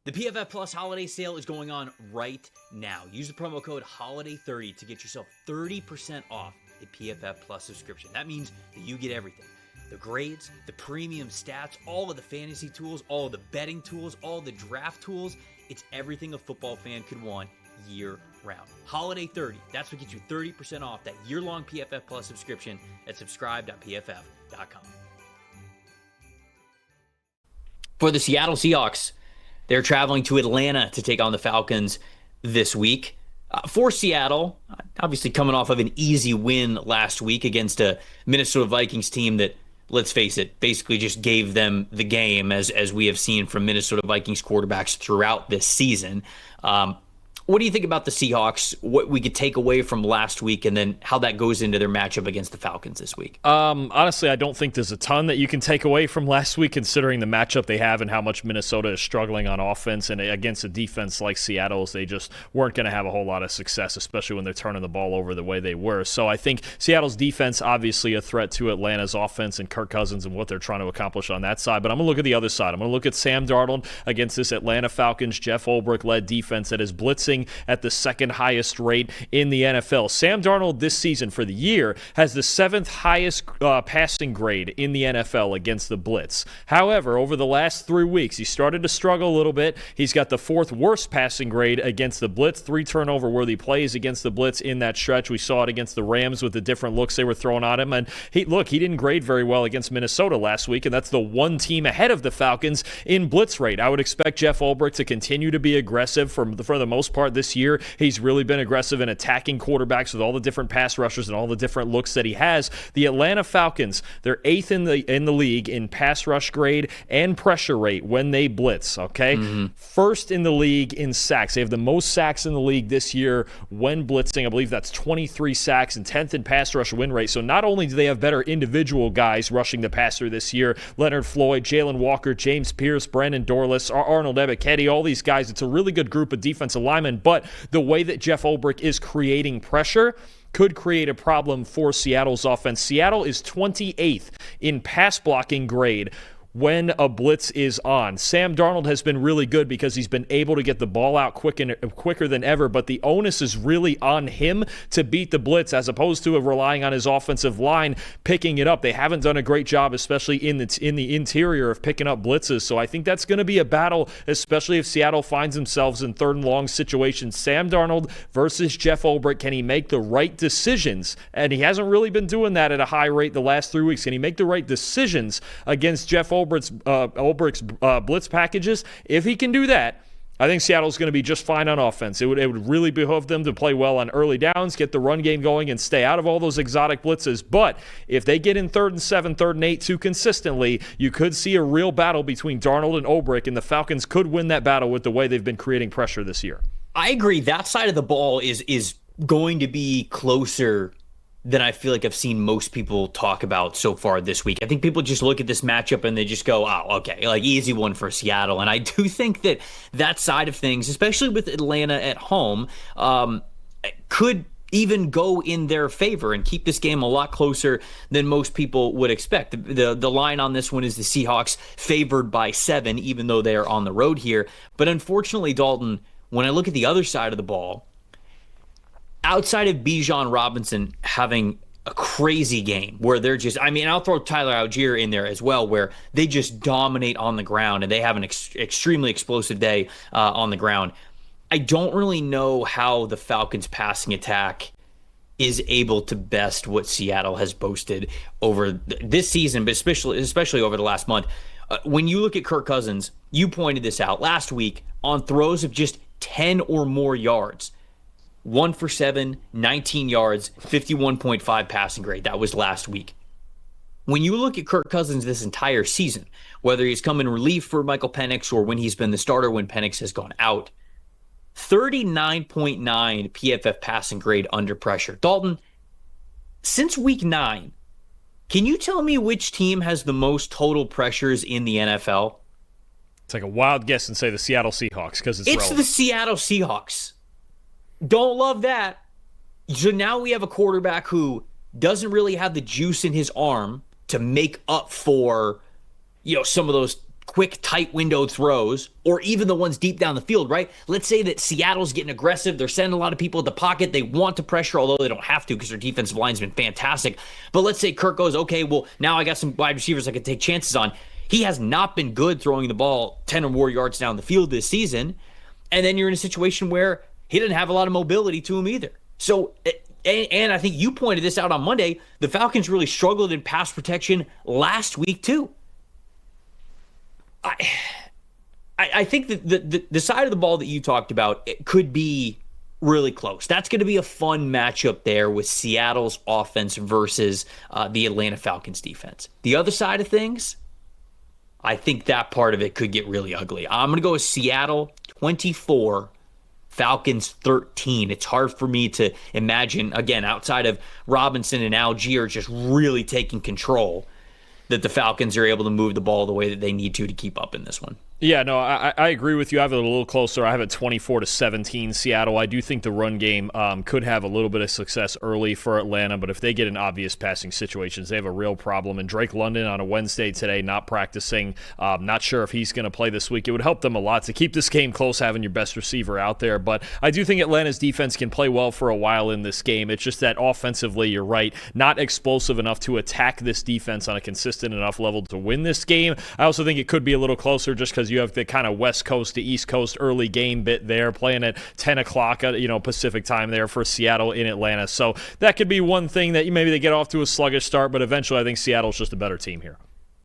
The PFF Plus holiday sale is going on right now. Use the promo code HOLIDAY30 to get yourself 30% off a PFF Plus subscription. That means that you get everything. The grades, the premium stats, all of the fantasy tools, all of the betting tools, all the draft tools. It's everything a football fan could want year round. Holiday 30, that's what gets you 30% off that year-long PFF Plus subscription at subscribe.pff.com. For the Seattle Seahawks, they're traveling to Atlanta to take on the Falcons this week. For Seattle, obviously coming off of an easy win last week against a Minnesota Vikings team that, let's face it, basically just gave them the game, as we have seen from Minnesota Vikings quarterbacks throughout this season. What do you think about the Seahawks, what we could take away from last week, and then how that goes into their matchup against the Falcons this week? Honestly, I don't think there's a ton that you can take away from last week, considering the matchup they have and how much Minnesota is struggling on offense, and against a defense like Seattle's, they just weren't going to have a whole lot of success, especially when they're turning the ball over the way they were. So I think Seattle's defense, obviously a threat to Atlanta's offense and Kirk Cousins and what they're trying to accomplish on that side. But I'm going to look at the other side. I'm going to look at Sam Darnold against this Atlanta Falcons, Jeff Ulbrich-led defense that is blitzing at the second highest rate in the NFL. Sam Darnold this season for the year has the 7th highest passing grade in the NFL against the blitz. However, over the last 3 weeks, he started to struggle a little bit. He's got the 4th worst passing grade against the blitz, 3 turnover-worthy plays against the blitz in that stretch. We saw it against the Rams with the different looks they were throwing at him. And he didn't grade very well against Minnesota last week, and that's the one team ahead of the Falcons in blitz rate. I would expect Jeff Ulbrich to continue to be aggressive for the most part this year. He's really been aggressive in attacking quarterbacks with all the different pass rushers and all the different looks that he has. The Atlanta Falcons, they're 8th in the league in pass rush grade and pressure rate when they blitz, okay? Mm-hmm. 1st in the league in sacks. They have the most sacks in the league this year when blitzing. I believe that's 23 sacks and 10th in pass rush win rate. So not only do they have better individual guys rushing the passer this year, Leonard Floyd, Jalen Walker, James Pierce, Brandon Dorless, Arnold Ebiketie, all these guys, it's a really good group of defensive linemen, but the way that Jeff Ulbrich is creating pressure could create a problem for Seattle's offense. Seattle is 28th in pass blocking grade when a blitz is on. Sam Darnold has been really good because he's been able to get the ball out quicker than ever, but the onus is really on him to beat the blitz as opposed to relying on his offensive line picking it up. They haven't done a great job, especially in the interior, of picking up blitzes, so I think that's going to be a battle, especially if Seattle finds themselves in 3rd and long situations. Sam Darnold versus Jeff Ulbrich. Can he make the right decisions? And he hasn't really been doing that at a high rate the last 3 weeks. Can he make the right decisions against Jeff Ulbrich's blitz packages? If he can do that, I think Seattle's going to be just fine on offense. It would really behoove them to play well on early downs, get the run game going, and stay out of all those exotic blitzes. But if they get in 3rd and 7, 3rd and 8 too consistently, you could see a real battle between Darnold and Ulbrich, and the Falcons could win that battle with the way they've been creating pressure this year. I agree. That side of the ball is going to be closer than I feel like I've seen most people talk about so far this week. I think people just look at this matchup and they just go, oh, okay, like easy one for Seattle. And I do think that side of things, especially with Atlanta at home, could even go in their favor and keep this game a lot closer than most people would expect. The line on this one is the Seahawks favored by 7, even though they are on the road here. But unfortunately, Dalton, when I look at the other side of the ball, outside of Bijan Robinson having a crazy game where they're just, I'll throw Tyler Algier in there as well, where they just dominate on the ground and they have an extremely explosive day on the ground. I don't really know how the Falcons passing attack is able to best what Seattle has boasted over this season, but especially over the last month. When you look at Kirk Cousins, you pointed this out last week on throws of just 10 or more yards. 1 for 7, 19 yards, 51.5 passing grade. That was last week. When you look at Kirk Cousins this entire season, whether he's come in relief for Michael Penix or when he's been the starter when Penix has gone out, 39.9 PFF passing grade under pressure. Dalton, since week 9, can you tell me which team has the most total pressures in the NFL? Take a wild guess and say the Seattle Seahawks because it's relevant. The Seattle Seahawks. Don't love that. So now we have a quarterback who doesn't really have the juice in his arm to make up for, some of those quick, tight window throws, or even the ones deep down the field, right? Let's say that Seattle's getting aggressive. They're sending a lot of people at the pocket. They want to pressure, although they don't have to because their defensive line's been fantastic. But let's say Kirk goes, okay, well, now I got some wide receivers I can take chances on. He has not been good throwing the ball 10 or more yards down the field this season. And then you're in a situation where he doesn't have a lot of mobility to him either. So, and I think you pointed this out on Monday, the Falcons really struggled in pass protection last week too. I think that the side of the ball that you talked about, it could be really close. That's going to be a fun matchup there with Seattle's offense versus the Atlanta Falcons defense. The other side of things, I think that part of it could get really ugly. I'm going to go with Seattle 24, Falcons 13. It's hard for me to imagine, again, outside of Robinson and Algier just really taking control, that the Falcons are able to move the ball the way that they need to keep up in this one. Yeah, no, I agree with you. I have it a little closer. I have it 24-17 Seattle. I do think the run game could have a little bit of success early for Atlanta, but if they get in obvious passing situations, they have a real problem. And Drake London on a Wednesday today, not practicing, not sure if he's going to play this week. It would help them a lot to keep this game close, having your best receiver out there. But I do think Atlanta's defense can play well for a while in this game. It's just that offensively, you're right, not explosive enough to attack this defense on a consistent enough level to win this game. I also think it could be a little closer just because you have the kind of West Coast to East Coast early game bit there, playing at 10 o'clock, Pacific time there for Seattle in Atlanta. So that could be one thing that maybe they get off to a sluggish start, but eventually I think Seattle's just a better team here.